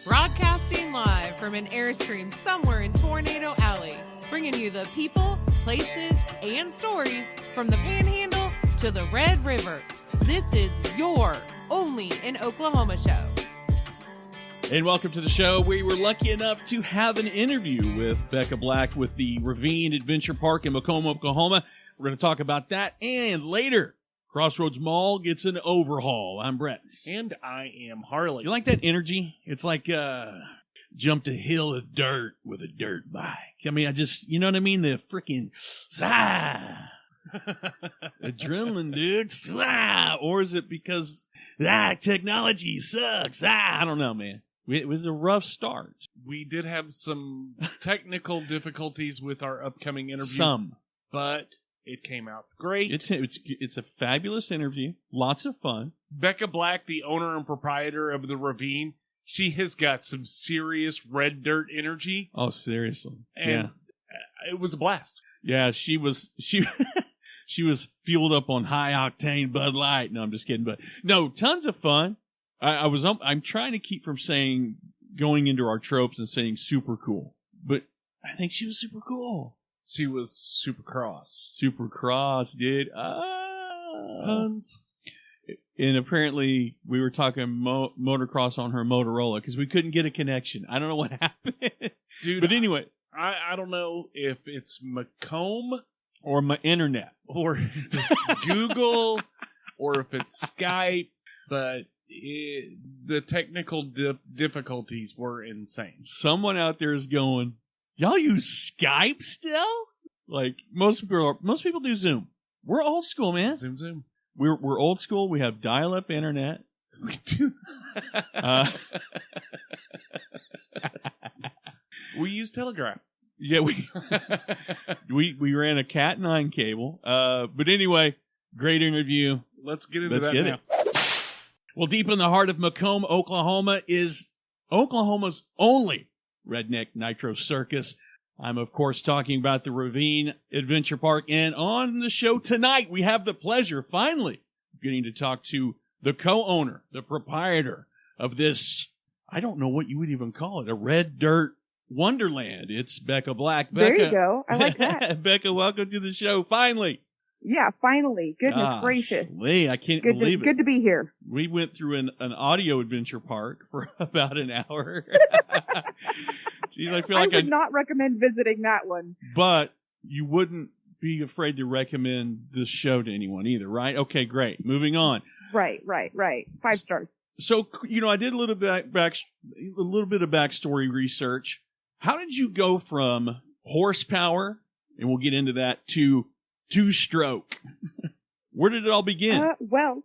Broadcasting live from an Airstream somewhere in Tornado Alley, bringing you the people, places, and stories from the Panhandle to the Red River. This is your Only in Oklahoma show. And welcome to the show. We were lucky enough to have an interview with Becca Black with the Ravine Adventure Park in Macomb, Oklahoma. We're going to talk about that, and later, Crossroads Mall gets an overhaul. I'm Brett. And I am Harley. You like that energy? It's like jumped a hill of dirt with a dirt bike. I mean, you know what I mean? The freaking adrenaline, dude. Or is it because technology sucks? I don't know, man. It was a rough start. We did have some technical difficulties with our upcoming interview. But it came out great. It's a fabulous interview. Lots of fun. Becca Black, the owner and proprietor of the Ravine, she has got some serious red dirt energy. Oh, seriously. And it was a blast. Yeah, she was fueled up on high octane Bud Light. No, I'm just kidding. But no, tons of fun. I'm trying to keep from saying, going into our tropes and saying super cool. But I think she was super cool. She was super cross. Super cross, dude. Puns. And apparently we were talking motocross on her Motorola because we couldn't get a connection. I don't know what happened. Dude, but anyway. I don't know if it's Macomb or my internet or if it's Google or if it's Skype, but the technical difficulties were insane. Someone out there is going, y'all use Skype still? Like most people do Zoom. We're old school, man. Zoom. We're old school. We have dial-up internet. We do. We use Telegraph. Yeah, we ran a Cat9 cable. But anyway, great interview. Let's get into that now. Well, deep in the heart of Macomb, Oklahoma is Oklahoma's only redneck nitro circus. I'm, of course, talking about the Ravine Adventure Park. And on the show tonight, we have the pleasure, finally, getting to talk to the co-owner, the proprietor of this, I don't know what you would even call it, a red dirt wonderland. It's Becca Black. There you go. I like that. Becca, welcome to the show, finally. Yeah, finally. Goodness gracious. I can't believe it. Good to be here. We went through an audio adventure park for about an hour. Jeez, I would not recommend visiting that one. But you wouldn't be afraid to recommend this show to anyone either, right? Okay, great. Moving on. Right. 5 stars. So, I did a little bit of backstory research. How did you go from horsepower, and we'll get into that, to two-stroke? Where did it all begin? Well,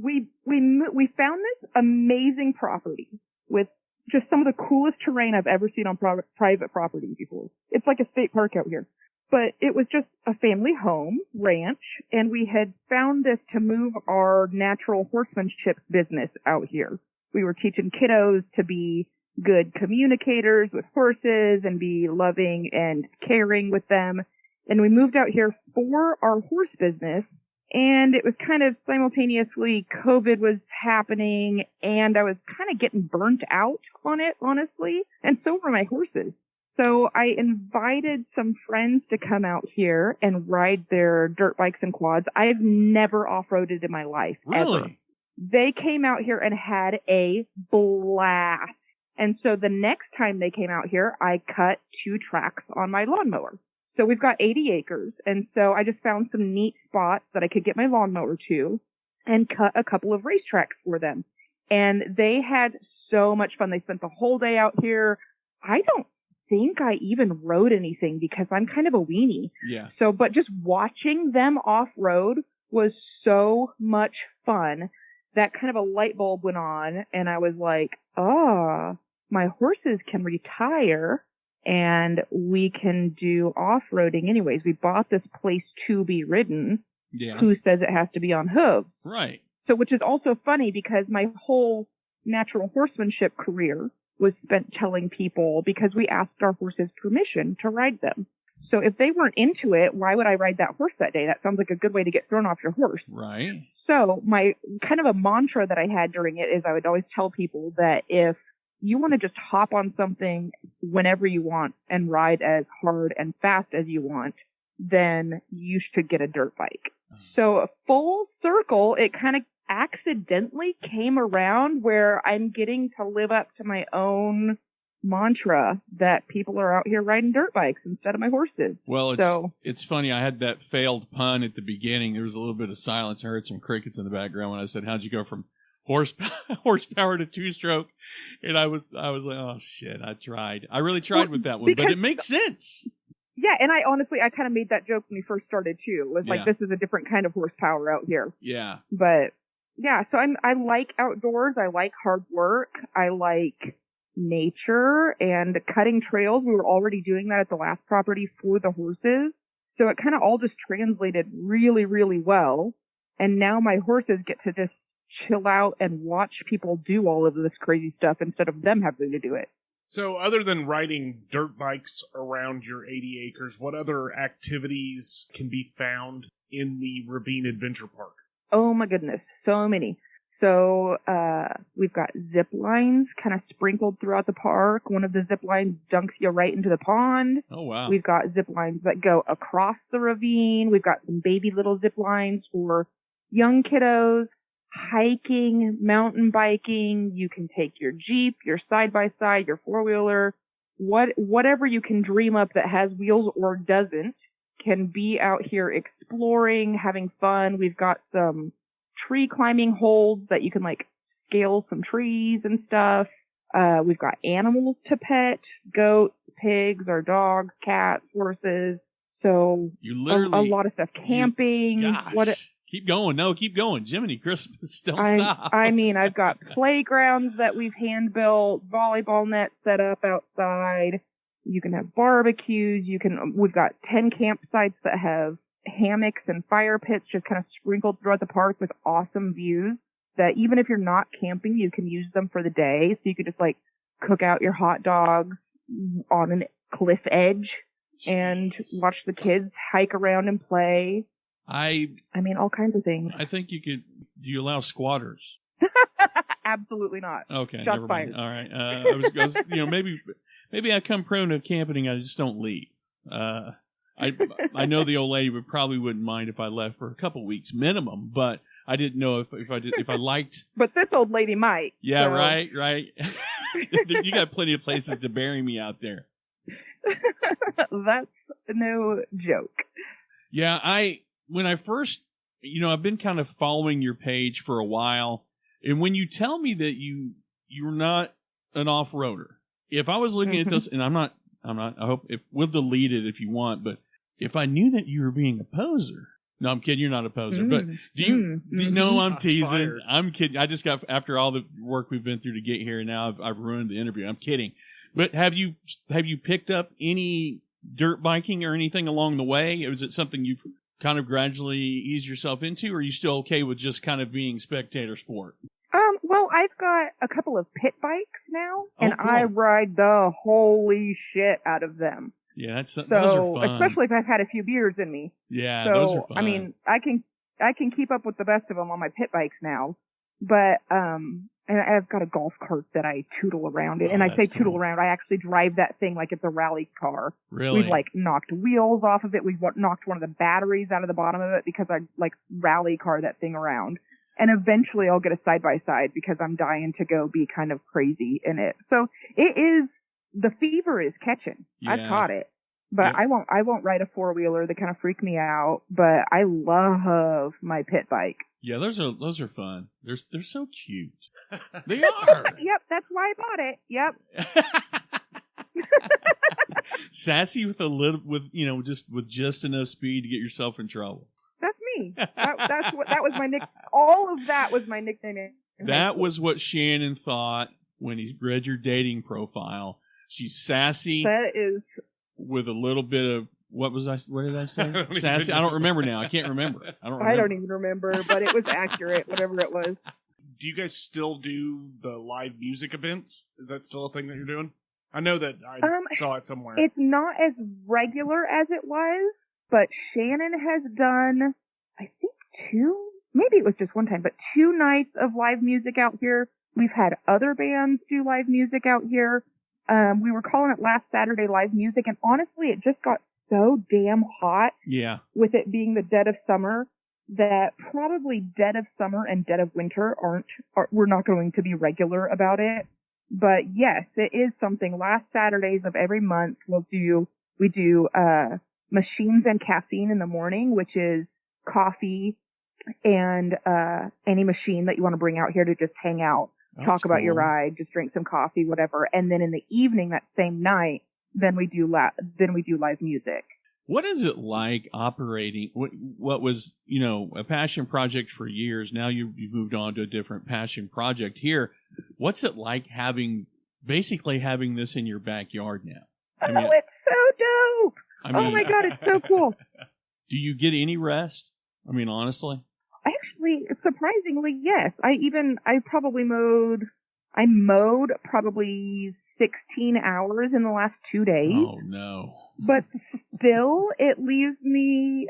we found this amazing property with just some of the coolest terrain I've ever seen on private property before. It's like a state park out here. But it was just a family home, ranch, and we had found this to move our natural horsemanship business out here. We were teaching kiddos to be good communicators with horses and be loving and caring with them. And we moved out here for our horse business, and it was kind of simultaneously COVID was happening, and I was kind of getting burnt out on it, honestly, and so were my horses. So I invited some friends to come out here and ride their dirt bikes and quads. I've never off-roaded in my life, really? Ever. They came out here and had a blast. And so the next time they came out here, I cut 2 tracks on my lawnmower. So we've got 80 acres, and so I just found some neat spots that I could get my lawnmower to and cut a couple of racetracks for them. And they had so much fun. They spent the whole day out here. I don't think I even rode anything because I'm kind of a weenie. Yeah. So, but just watching them off-road was so much fun that kind of a light bulb went on, and I was like, my horses can retire and we can do off-roading anyways. We bought this place to be ridden. Yeah. Who says it has to be on hooves? Right. So, which is also funny because my whole natural horsemanship career was spent telling people because we asked our horses permission to ride them. So if they weren't into it, why would I ride that horse that day? That sounds like a good way to get thrown off your horse. Right. So my kind of a mantra that I had during it is I would always tell people that if you want to just hop on something whenever you want and ride as hard and fast as you want, then you should get a dirt bike. So full circle, it kind of accidentally came around where I'm getting to live up to my own mantra that people are out here riding dirt bikes instead of my horses. Well, it's funny. I had that failed pun at the beginning. There was a little bit of silence. I heard some crickets in the background when I said, "How'd you go from horsepower to two-stroke?" And I was like, "Oh shit, I tried. I really tried with that one, but it makes sense." Yeah, and I kind of made that joke when we first started too. It was like, this is a different kind of horsepower out here. Yeah. But yeah, so I like outdoors. I like hard work. I like nature and cutting trails. We were already doing that at the last property for the horses. So it kind of all just translated really, really well. And now my horses get to just chill out and watch people do all of this crazy stuff instead of them having to do it. So other than riding dirt bikes around your 80 acres, what other activities can be found in the Ravine Adventure Park? Oh my goodness, so many. So we've got zip lines kind of sprinkled throughout the park. One of the zip lines dunks you right into the pond. Oh, wow. We've got zip lines that go across the ravine. We've got some baby little zip lines for young kiddos. Hiking, mountain biking. You can take your Jeep, your side-by-side, your four-wheeler, whatever you can dream up that has wheels or doesn't can be out here exploring, having fun. We've got some tree climbing holds that you can like scale some trees and stuff. We've got animals to pet, goats, pigs, or dogs, cats, horses. So a lot of stuff. Camping. Keep going. No, keep going. Jiminy Christmas. Don't stop. I mean, I've got playgrounds that we've hand built, volleyball nets set up outside. You can have barbecues. We've got 10 campsites that have hammocks and fire pits just kind of sprinkled throughout the park with awesome views that even if you're not camping, you can use them for the day. So you could just like cook out your hot dogs on a cliff edge and watch the kids hike around and play. I mean, all kinds of things. I think you could. Do you allow squatters? Absolutely not. Okay, Shots never fired. mind. All right. I was maybe I come prone to camping. I just don't leave. I know the old lady wouldn't mind if I left for a couple weeks minimum, but I didn't know if I liked. But this old lady might. Yeah, so. right. You got plenty of places to bury me out there. That's no joke. Yeah, when I first, I've been kind of following your page for a while, and when you tell me that you're not an off-roader, if I was looking at this, and I'm not, I hope we'll delete it if you want, but if I knew that you were being a poser, no, I'm kidding, you're not a poser, but no, I'm teasing, fired. I'm kidding, I just got, after all the work we've been through to get here, now I've ruined the interview, I'm kidding, but have you picked up any dirt biking or anything along the way? Is it something you've kind of gradually ease yourself into, or are you still okay with just kind of being spectator sport? Well, I've got a couple of pit bikes now, and cool. I ride the holy shit out of them. Yeah, those are fun. Especially if I've had a few beers in me. Yeah, so, those are fun. I mean, I can keep up with the best of them on my pit bikes now, but and I've got a golf cart that I tootle around in, and I say tootle around. I actually drive that thing like it's a rally car. Really? We've like knocked wheels off of it. We've knocked one of the batteries out of the bottom of it because I like rally car that thing around. And eventually I'll get a side-by-side because I'm dying to go be kind of crazy in it. So the fever is catching. Yeah. I've caught it. But I won't ride a four-wheeler. They kind of freak me out. But I love my pit bike. Yeah, those are fun. They're so cute. They are. Yep, that's why I bought it. Yep. Sassy with just enough speed to get yourself in trouble. That's me. That was my nick. All of that was my nickname. That was what Shannon thought when he read your dating profile. She's sassy. That is with a little bit of what did I say? Sassy. I don't remember now. I can't remember. I don't even remember, but it was accurate, whatever it was. Do you guys still do the live music events? Is that still a thing that you're doing? I know that I saw it somewhere. It's not as regular as it was, but Shannon has done, I think maybe it was just one time, but 2 nights of live music out here We've had other bands do live music out here. We were calling it last Saturday live music, and honestly, it just got so damn hot. Yeah. With it being the dead of summer, that probably dead of summer and dead of winter we're not going to be regular about it. But yes, it is something. Last Saturdays of every month, we do machines and caffeine in the morning, which is coffee and any machine that you want to bring out here to just hang out, talk about your ride, just drink some coffee, whatever. And then in the evening that same night, then we do live music. What is it like operating what was, a passion project for years? Now you've moved on to a different passion project here. What's it like basically having this in your backyard now? It's so dope. Oh my God, it's so cool. Do you get any rest? Honestly? Actually, surprisingly, yes. I mowed probably 16 hours in the last 2 days. Oh, no. But still, it leaves me,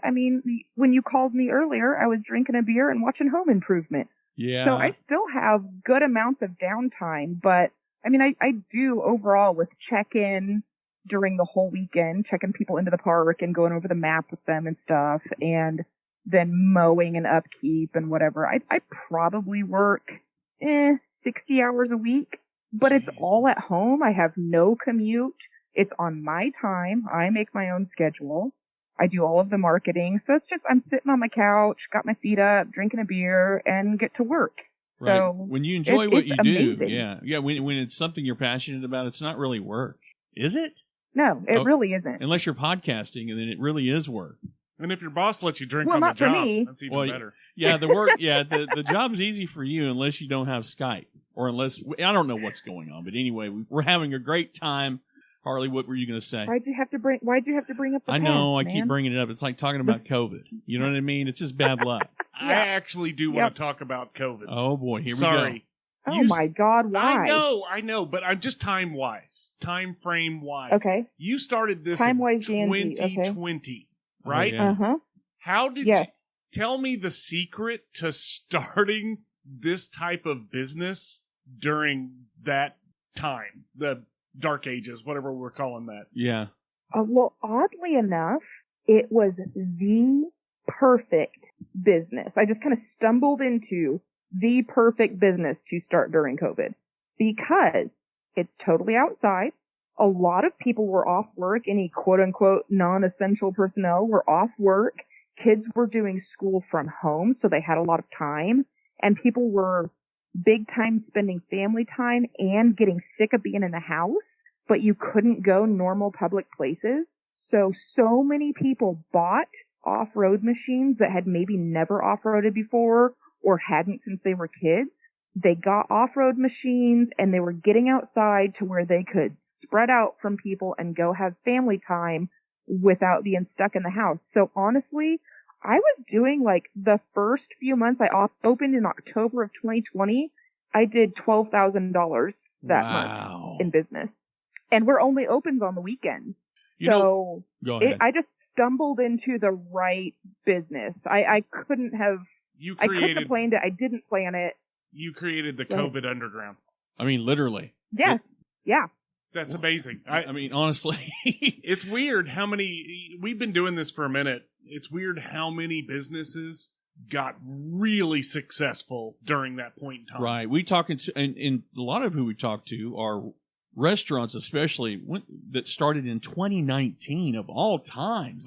when you called me earlier, I was drinking a beer and watching Home Improvement. Yeah. So I still have good amounts of downtime, but, I do overall with check-in during the whole weekend, checking people into the park and going over the map with them and stuff, and then mowing and upkeep and whatever. I probably work 60 hours a week, but it's all at home. I have no commute. It's on my time. I make my own schedule. I do all of the marketing. So it's just, I'm sitting on my couch, got my feet up, drinking a beer, and get to work. Right. So when you enjoy what you do, amazing. yeah. When it's something you're passionate about, it's not really work, is it? No, it really isn't. Unless you're podcasting, and then it really is work. And if your boss lets you drink Well, on the not for job, me. that's even better. Yeah, the work. Yeah, the job's easy for you unless you don't have Skype, or unless I don't know what's going on. But anyway, we're having a great time. Harley, what were you going to say? Why'd you have to bring up the I know, past, I keep bringing it up. It's like talking about COVID. You know what I mean? It's just bad luck. I actually do want to talk about COVID. Oh boy, here we Sorry. go. Oh my God, why? I know, but I'm just time frame wise. Okay. You started this Time-wise, in Janzi, 2020, right? Oh, yeah. Uh-huh. How did Yes. you tell me the secret to starting this type of business during that time, the dark ages, whatever we're calling that? Yeah. Well, oddly enough, it was the perfect business. I just kind of stumbled into the perfect business to start during COVID because it's totally outside. A lot of people were off work. Any quote unquote non-essential personnel were off work. Kids were doing school from home, so they had a lot of time, and people were big time spending family time and getting sick of being in the house, but you couldn't go normal public places. So many people bought off-road machines that had maybe never off-roaded before or hadn't since they were kids. They got off-road machines and they were getting outside to where they could spread out from people and go have family time without being stuck in the house. So honestly, I was doing like the first few months I opened in October of 2020. I did $12,000 that month in business. And we're only open on the weekends. Go ahead. I just stumbled into the right business. I couldn't have planned it. I didn't plan it. You created the COVID underground. Literally. Yes. Yeah. That's amazing. Honestly. It's weird how we've been doing this for a minute. It's weird how many businesses got really successful during that point in time. Right. We talking to, and a lot of who we talk to are restaurants, especially that started in 2019 of all times.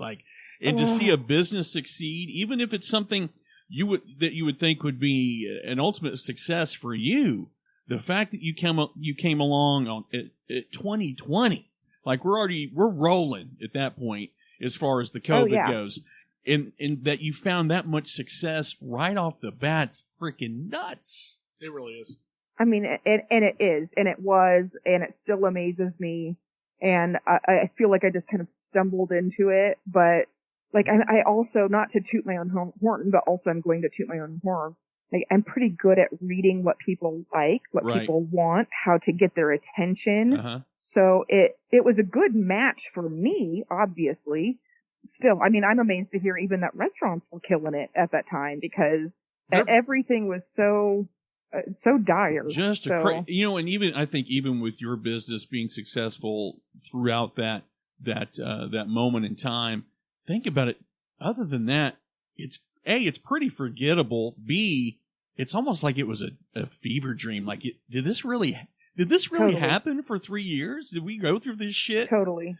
And to see a business succeed, even if it's something you would think would be an ultimate success for you, the fact that you came along at 2020, we're rolling at that point as far as the COVID goes, and that you found that much success right off the bat's freaking nuts. It really is. It is, and it was, and it still amazes me. And I feel like I just kind of stumbled into it, but I also, not to toot my own horn, but also I'm going to toot my own horn. I'm pretty good at reading what people like, what people want, how to get their attention. Uh-huh. So it was a good match for me, obviously. Still, I'm amazed to hear even that restaurants were killing it at that time because everything was so so dire. Just and even I think even with your business being successful throughout that moment in time, think about it. Other than that, it's pretty forgettable. B, it's almost like it was a fever dream. Like, did this really Totally. happen for 3 years? Did we go through this shit? Totally.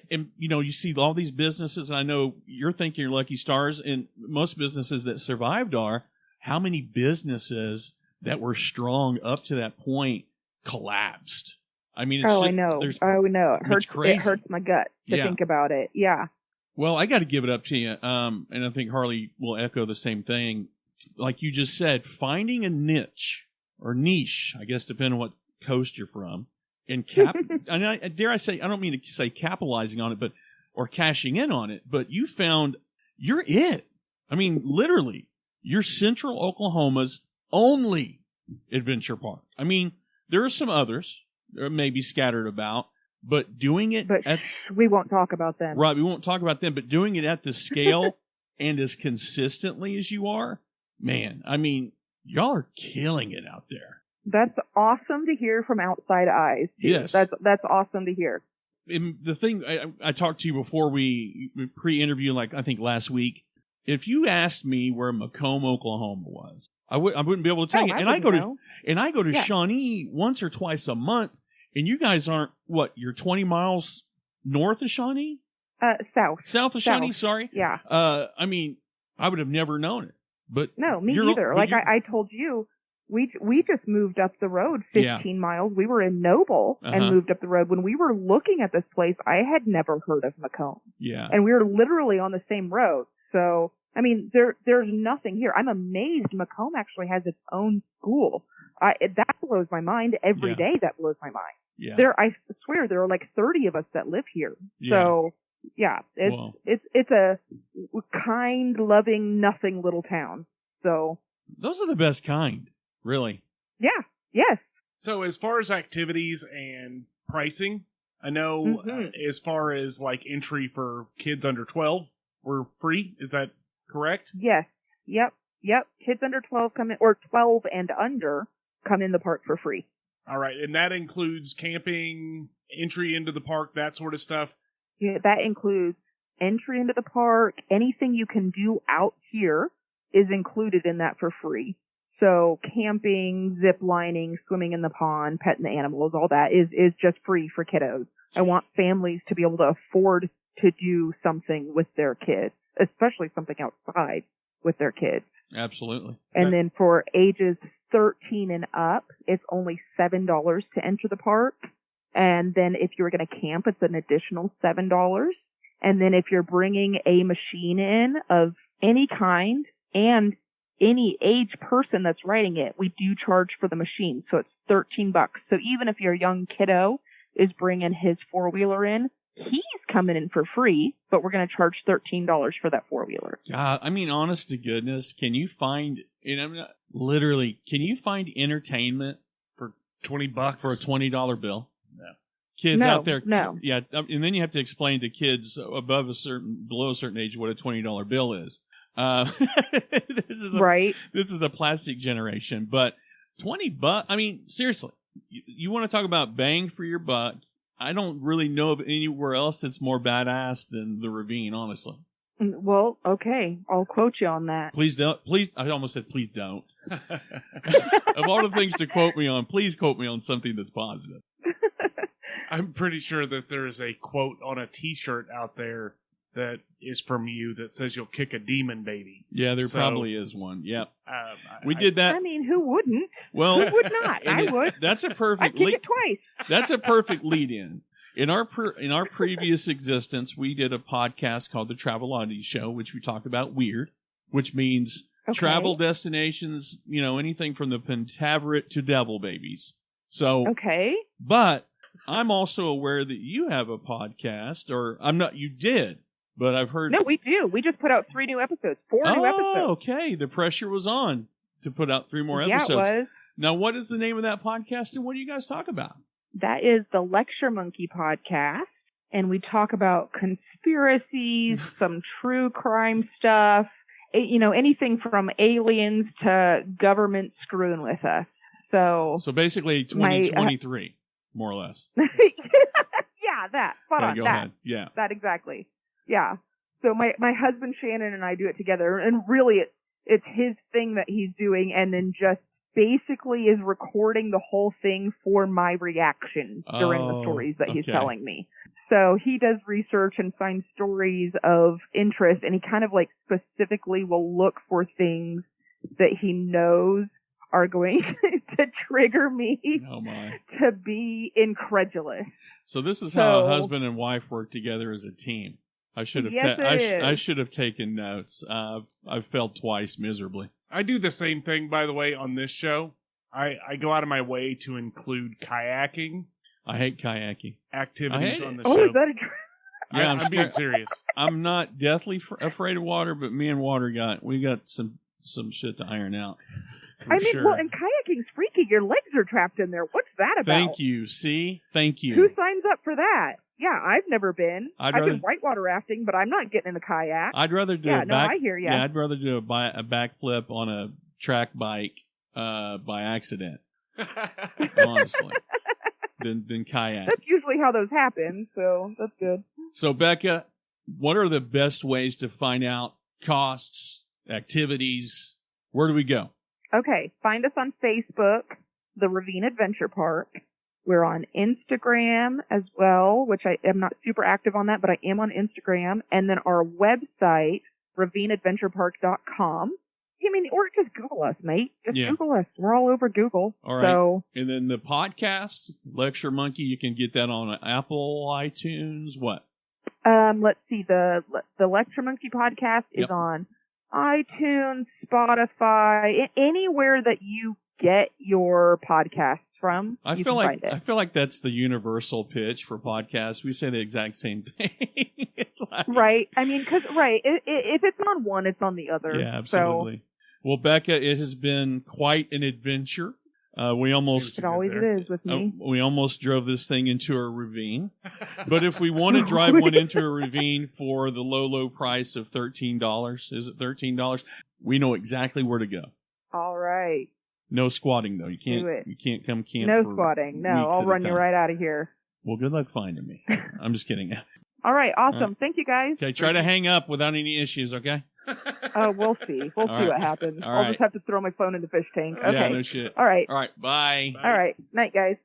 And you see all these businesses, and I know you're thinking you're lucky stars, and most businesses that survived are, how many businesses that were strong up to that point collapsed? I mean, I know. It hurts. Crazy. It hurts my gut to think about it. Yeah. Well, I got to give it up to you, and I think Harley will echo the same thing. Like you just said, finding a niche, I guess, depending on what coast you're from, and and dare I say, I don't mean to say capitalizing on it, or cashing in on it, but you found you're it. I mean, literally, you're Central Oklahoma's only adventure park. I mean, there are some others, maybe scattered about, but doing it... But we won't talk about them. Right, we won't talk about them, but doing it at the scale and as consistently as you are, man, I mean, y'all are killing it out there. That's awesome to hear from outside eyes, too. Yes. That's awesome to hear. And the thing, I talked to you before we pre-interview, like I think last week, if you asked me where Macomb, Oklahoma was, I wouldn't be able to tell you. And I go to Shawnee once or twice a month, and you guys aren't, you're 20 miles north of Shawnee? South of Shawnee, sorry. Yeah. I mean, I would have never known it. But no, me either. Like I told you, we just moved up the road 15 miles. We were in Noble and moved up the road. When we were looking at this place, I had never heard of Macomb. Yeah. And we were literally on the same road. So, I mean, there's nothing here. I'm amazed Macomb actually has its own school. That blows my mind every day. That blows my mind. Yeah. I swear there are like 30 of us that live here. Yeah. So, yeah, it's a kind, loving, nothing little town. So those are the best kind, really. Yeah. Yes. So as far as activities and pricing, I know as far as like entry for kids under 12, we're free. Is that correct? Yes. Yep. Kids under 12 come in, or 12 and under come in the park for free. All right. And that includes camping, entry into the park, that sort of stuff? Yeah, that includes entry into the park. Anything you can do out here is included in that for free. So camping, zip lining, swimming in the pond, petting the animals, all that is just free for kiddos. I want families to be able to afford to do something with their kids, especially something outside with their kids. Absolutely. And then for ages 13 and up, it's only $7 to enter the park. And then if you're going to camp, it's an additional $7. And then if you're bringing a machine in of any kind and any age person that's riding it, we do charge for the machine. So it's $13. So even if your young kiddo is bringing his four-wheeler in, he's coming in for free, but we're going to charge $13 for that four-wheeler. God, I mean, honest to goodness, can you find, can you find entertainment for $20 for a $20 bill? No. Kids out there, no. Yeah, and then you have to explain to kids below a certain age what a $20 bill is. This is a plastic generation, but $20. I mean, seriously, you want to talk about bang for your buck? I don't really know of anywhere else that's more badass than the Ravine, honestly. Well, okay, I'll quote you on that. Please don't. Please, I almost said please don't. Of all the things to quote me on, please quote me on something that's positive. I'm pretty sure that there is a quote on a T-shirt out there that is from you that says you'll kick a demon baby. Yeah, there probably is one. Yep. We did that. I mean, who wouldn't? Well, who would not? I would. That's a perfect. I'd kick it twice. That's a perfect lead-in. In our previous existence, we did a podcast called the OnlyinOKShow, which we talked about weird, which means travel destinations. Anything from the Pentaveret to Devil Babies. So but I'm also aware that you have a podcast, or I'm not. You did. But I've heard... No, we do. We just put out 3 new episodes. 4 new episodes. Oh, okay. The pressure was on to put out 3 more episodes. Yeah, it was. Now, what is the name of that podcast, and what do you guys talk about? That is the Lecture Monkey podcast, and we talk about conspiracies, some true crime stuff, anything from aliens to government screwing with us. So basically 2023, more or less. yeah, that. Spot on. Go that. ahead. Yeah. That exactly. Yeah. So my husband Shannon and I do it together, and really it's his thing that he's doing, and then just basically is recording the whole thing for my reaction during the stories that he's telling me. So he does research and finds stories of interest, and he kind of like specifically will look for things that he knows are going to trigger me to be incredulous. So this is how a husband and wife work together as a team. I should have I should have taken notes. I've failed twice miserably. I do the same thing, by the way, on this show. I go out of my way to include kayaking. I hate kayaking. Activities on the show. show. Is that yeah, I'm being serious. I'm not deathly afraid of water, but me and water we got some shit to iron out. Well, and kayaking's freaky. Your legs are trapped in there. What's that about? Thank you. See? Thank you. Who signs up for that? Yeah, I've never been. I've been whitewater rafting, but I'm not getting in a kayak. I'd rather do I hear ya. Yeah, I'd rather do a backflip on a track bike by accident. Honestly. Than kayak. That's usually how those happen, so that's good. So, Becca, what are the best ways to find out costs, activities? Where do we go? Okay, find us on Facebook, the Ravine Adventure Park. We're on Instagram as well, which I am not super active on that, but I am on Instagram. And then our website, ravineadventurepark.com. I mean, or just Google us, mate. Just Google us. We're all over Google. All right. So, and then the podcast, Lecture Monkey, you can get that on Apple, iTunes, what? Let's see. The Lecture Monkey podcast is on iTunes, Spotify, anywhere that you get your podcasts from. I feel like that's the universal pitch for podcasts. We say the exact same thing. It's like, right. I mean, if it's on one, it's on the other. Yeah, absolutely. So. Well, Becca, it has been quite an adventure. It always is with me. We almost drove this thing into a ravine. But if we want to drive one into a ravine for the low price of $13, is it $13? We know exactly where to go. All right. No squatting though. You can't. Do it. You can't come camp. No squatting. No, I'll run you right out of here. Well, good luck finding me. I'm just kidding. All right. Awesome. All right. Thank you, guys. Okay. Try to hang up without any issues. Okay. We'll see. We'll see what happens. I'll just have to throw my phone in the fish tank. Okay. Yeah, no shit. All right. All right. Bye. All right. Night, guys.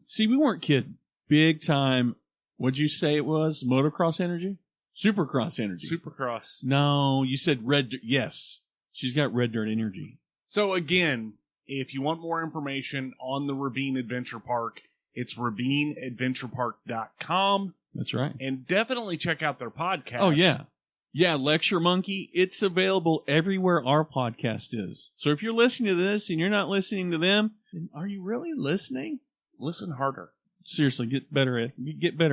See, we weren't kidding. Big time. What'd you say it was? Motocross energy? Supercross energy. Supercross. No, you said red dirt. Yes. She's got red dirt energy. So again, if you want more information on the Ravine Adventure Park, it's ravineadventurepark.com. That's right. And definitely check out their podcast. Oh, yeah. Yeah, Lecture Monkey, it's available everywhere our podcast is. So if you're listening to this and you're not listening to them, then are you really listening? Listen harder. Seriously, get better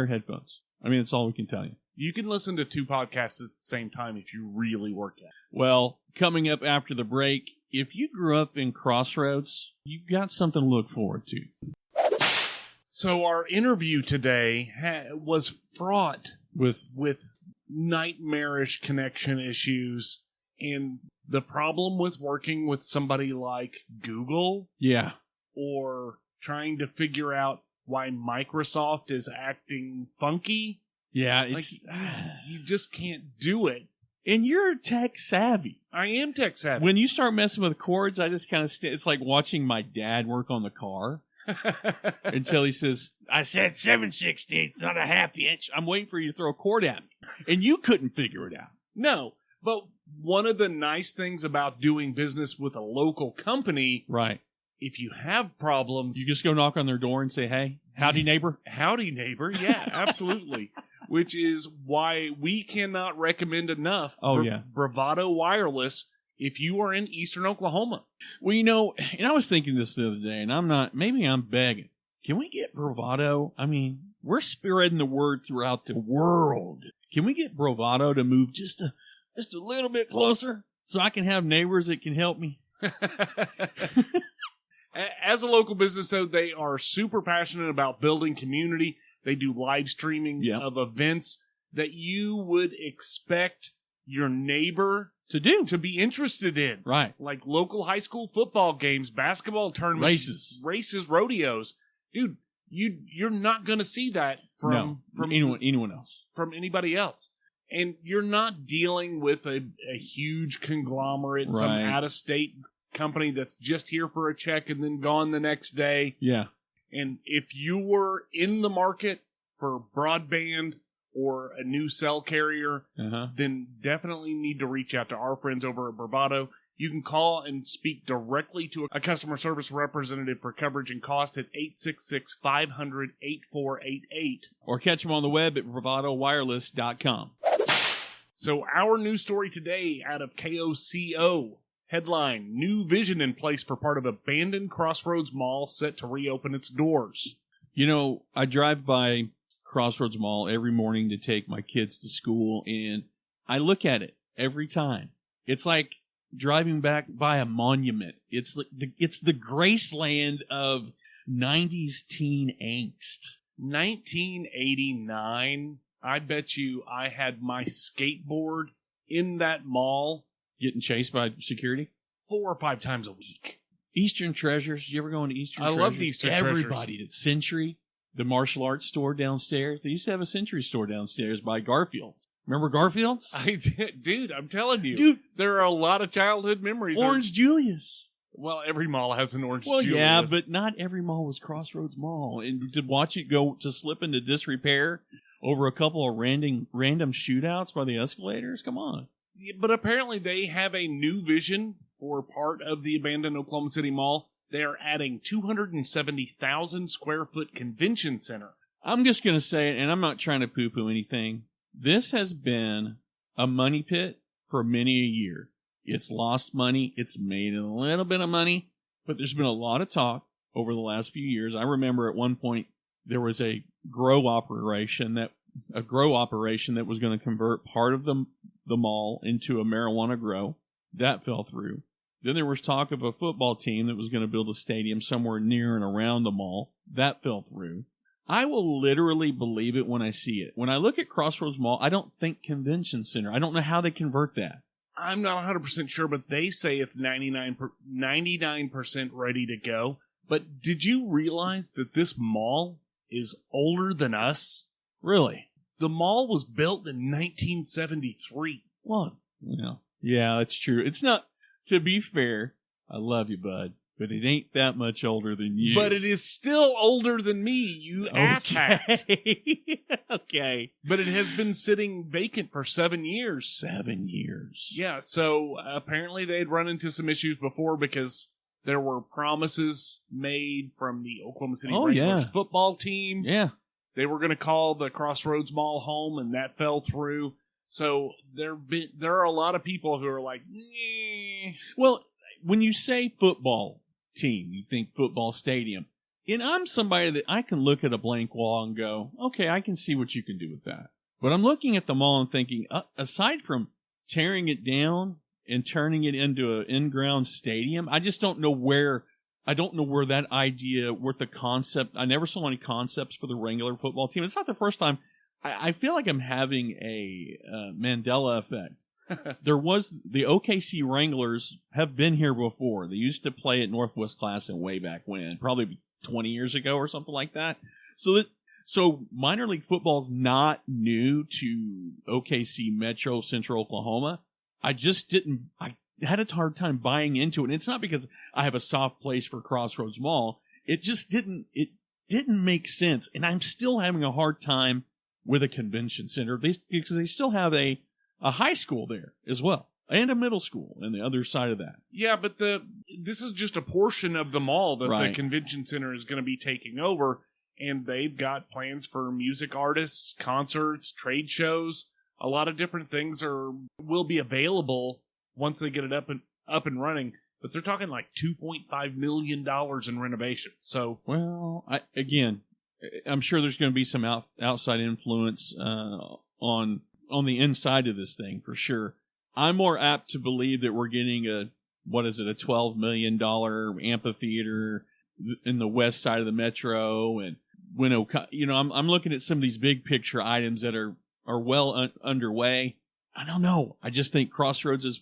headphones. I mean, that's all we can tell you. You can listen to two podcasts at the same time if you really work at it. Well, coming up after the break, if you grew up in Crossroads, you've got something to look forward to. So our interview today was fraught with nightmarish connection issues and the problem with working with somebody like Google. Yeah. Or trying to figure out why Microsoft is acting funky. Yeah, you just can't do it. And you're tech savvy. I am tech savvy. When you start messing with cords, I just kind of it's like watching my dad work on the car. Until he says, I said 7/16, not a half inch. I'm waiting for you to throw a cord at me. And you couldn't figure it out. No, but one of the nice things about doing business with a local company, right? If you have problems, you just go knock on their door and say, hey, howdy neighbor. Howdy neighbor. Yeah, absolutely. Which is why we cannot recommend enough Bravado Wireless if you are in eastern Oklahoma. Well, and I was thinking this the other day, and maybe I'm begging. Can we get Bravado? I mean, we're spreading the word throughout the world. Can we get Bravado to move just a little bit closer so I can have neighbors that can help me? As a local business, though, they are super passionate about building community. They do live streaming of events that you would expect your neighbor to be interested in. Right. Like local high school football games, basketball tournaments, races, rodeos. Dude, you're not going to see that from anyone else. From anybody else. And you're not dealing with a huge conglomerate, some out-of-state company that's just here for a check and then gone the next day. Yeah. And if you were in the market for broadband or a new cell carrier, then definitely need to reach out to our friends over at Bravado. You can call and speak directly to a customer service representative for coverage and cost at 866-500-8488. Or catch them on the web at bravadowireless.com. So our news story today out of KOCO. Headline, new vision in place for part of abandoned Crossroads Mall set to reopen its doors. You know, I drive by Crossroads Mall every morning to take my kids to school, and I look at it every time. It's like driving back by a monument. It's like it's the Graceland of 90s teen angst. 1989, I bet you I had my skateboard in that mall. Getting chased by security? 4 or 5 times a week. Eastern Treasures. You ever go into Eastern Treasures? I love Eastern Treasures. Everybody did. Century, the martial arts store downstairs. They used to have a Century store downstairs by Garfield's. Remember Garfield's? I did. Dude, I'm telling you. Dude. There are a lot of childhood memories. Orange Julius. Well, every mall has an Orange Julius. Well, yeah, but not every mall was Crossroads Mall. And to watch it go to slip into disrepair over a couple of random shootouts by the escalators? Come on. But apparently they have a new vision for part of the abandoned Oklahoma City Mall. They are adding 270,000 square foot convention center. I'm just going to say it, and I'm not trying to poo-poo anything. This has been a money pit for many a year. It's lost money. It's made a little bit of money, but there's been a lot of talk over the last few years. I remember at one point there was a grow operation that was going to convert part of the mall into a marijuana grow. That fell through. Then there was talk of a football team that was going to build a stadium somewhere near and around the mall. That fell through. I will literally believe it when I see it. When I look at Crossroads Mall, I don't think convention center. I don't know how they convert that. I'm not 100% sure, but they say it's 99% ready to go. But did you realize that this mall is older than us? Really? The mall was built in 1973. What? Yeah, that's true. It's not, to be fair, I love you, bud, but it ain't that much older than you. But it is still older than me, you asshat. Okay. But it has been sitting vacant for 7 years. 7 years. Yeah, so apparently they'd run into some issues before because there were promises made from the Oklahoma City Wranglers football team. Yeah. They were going to call the Crossroads Mall home, and that fell through. So there are a lot of people who are like, nah. Well, when you say football team, you think football stadium. And I'm somebody that I can look at a blank wall and go, okay, I can see what you can do with that. But I'm looking at the mall and thinking, aside from tearing it down and turning it into an in-ground stadium, I just don't know where... that idea, what the concept, I never saw any concepts for the Wrangler football team. It's not the first time. I feel like I'm having a Mandela effect. There was, the OKC Wranglers have been here before. They used to play at Northwest Classic way back when, probably 20 years ago or something like that. So minor league football is not new to OKC Metro Central Oklahoma. I had a hard time buying into it. And it's not because I have a soft place for Crossroads Mall. It just didn't make sense. And I'm still having a hard time with a convention center because they still have a high school there as well and a middle school on the other side of that. Yeah, but this is just a portion of the mall that the convention center is going to be taking over. And they've got plans for music artists, concerts, trade shows. A lot of different things will be available once they get it up and running, but they're talking like $2.5 million in renovations. So, well, I'm sure there's going to be some outside influence on the inside of this thing for sure. I'm more apt to believe that we're getting a $12 million amphitheater in the west side of the metro, and I'm looking at some of these big picture items that are well underway. I don't know. I just think Crossroads is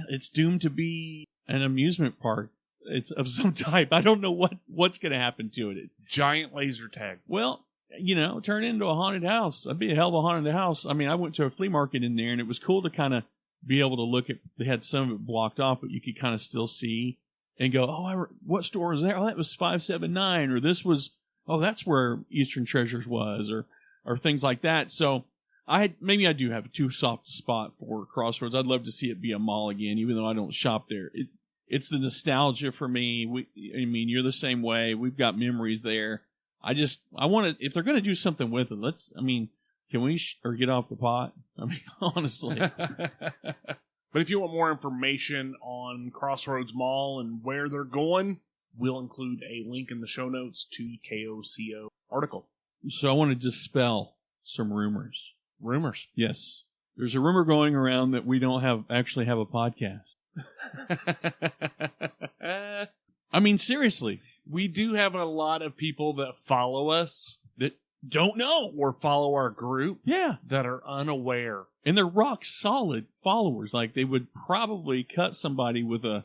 it's doomed to be an amusement park. It's of some type. I don't know what's going to happen to it. Giant laser tag. Well, turn it into a haunted house. That'd be a hell of a haunted house. I mean, I went to a flea market in there, and it was cool to kind of be able to look at. They had some of it blocked off, but you could kind of still see and go, what store was there? Oh, that was 579, or this was, that's where Eastern Treasures was, or things like that. So maybe I do have a too soft spot for Crossroads. I'd love to see it be a mall again, even though I don't shop there. It's the nostalgia for me. You're the same way. We've got memories there. I want to, if they're going to do something with it, can we or get off the pot? I mean, honestly. But if you want more information on Crossroads Mall and where they're going, we'll include a link in the show notes to the KOCO article. So I want to dispel some rumors. Rumors? Yes. There's a rumor going around that we don't actually have a podcast. I mean, seriously. We do have a lot of people that follow us that don't know or follow our group. Yeah. That are unaware. And they're rock solid followers. Like, they would probably cut somebody with a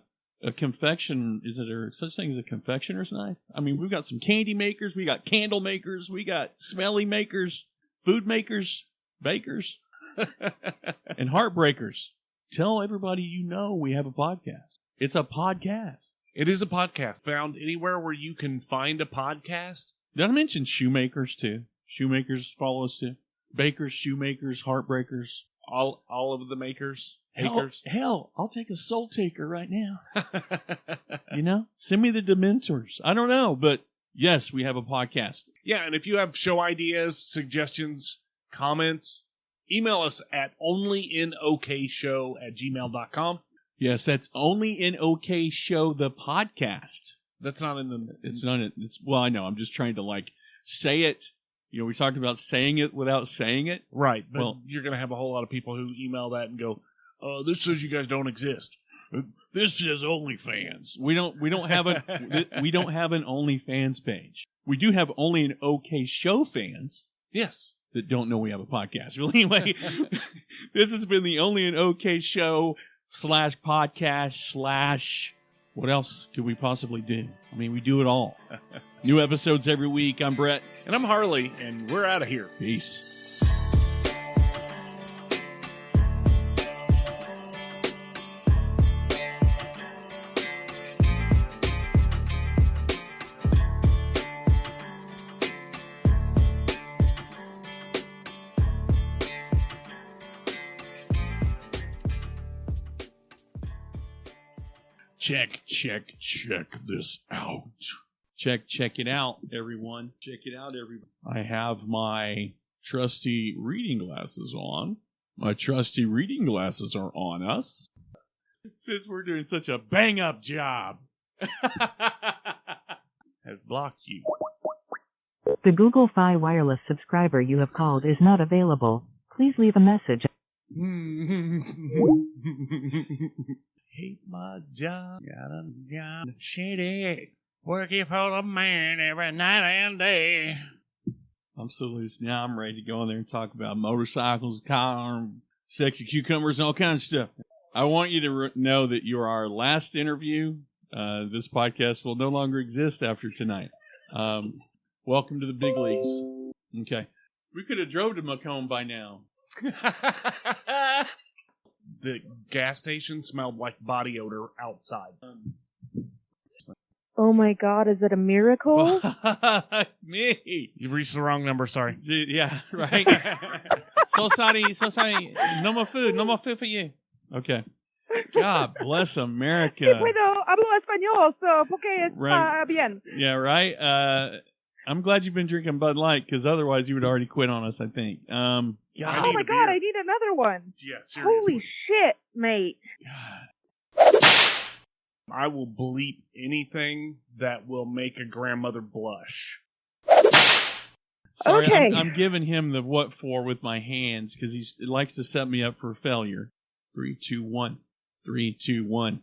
confection. Is there such thing as a confectioner's knife? I mean, we've got some candy makers. We got candle makers. We got smelly makers, food makers, bakers, and heartbreakers. Tell everybody we have a podcast. It's a podcast. It is a podcast found anywhere where you can find a podcast. Did I mention shoemakers too? Shoemakers follow us too. Bakers, shoemakers, heartbreakers. All of the makers. Hell, I'll take a soul taker right now. Send me the Dementors. I don't know, but yes, we have a podcast. Yeah, and if you have show ideas, suggestions, comments, email us at OnlyinOKShow@gmail.com. Yes, that's OnlyinOKShow, the podcast. That's not in the... It's not in... Well, I know. I'm just trying to, say it. We talked about saying it without saying it. Right, but you're going to have a whole lot of people who email that and go, this says you guys don't exist. This says OnlyFans. We don't have an OnlyFans page. We do have OnlyinOKShow fans. Yes. That don't know we have a podcast. Well, anyway, this has been the OnlyinOKShow /podcast/ what else could we possibly do? I mean, we do it all. New episodes every week. I'm Brett. And I'm Harley, and we're out of here. Peace. Check this out. Check it out, everyone. Check it out, everyone. I have my trusty reading glasses on. My trusty reading glasses are on us. Since we're doing such a bang-up job. Has blocked you. The Google Fi wireless subscriber you have called is not available. Please leave a message. Hate my job. Got a job. Shitty. Working for the man every night and day. I'm so loose now. I'm ready to go in there and talk about motorcycles, cars, sexy cucumbers, and all kinds of stuff. I want you to know that you're our last interview. This podcast will no longer exist after tonight. Welcome to the big leagues. Okay. We could have drove to Macomb by now. The gas station smelled like body odor outside. Oh my God, is it a miracle? Me. You reached the wrong number, sorry. Yeah, right. So sorry. No more food for you. Okay. God bless America. Sí, puedo, hablo español, so, porque está bien. Yeah, right. I'm glad you've been drinking Bud Light, because otherwise you would already quit on us, I think. God. Oh my God, I need another one. Yeah, seriously. Holy shit, mate. God. I will bleep anything that will make a grandmother blush. Sorry, okay. I'm giving him the what for with my hands, because he likes to set me up for failure. 3, 2, 1. 3, 2, 1.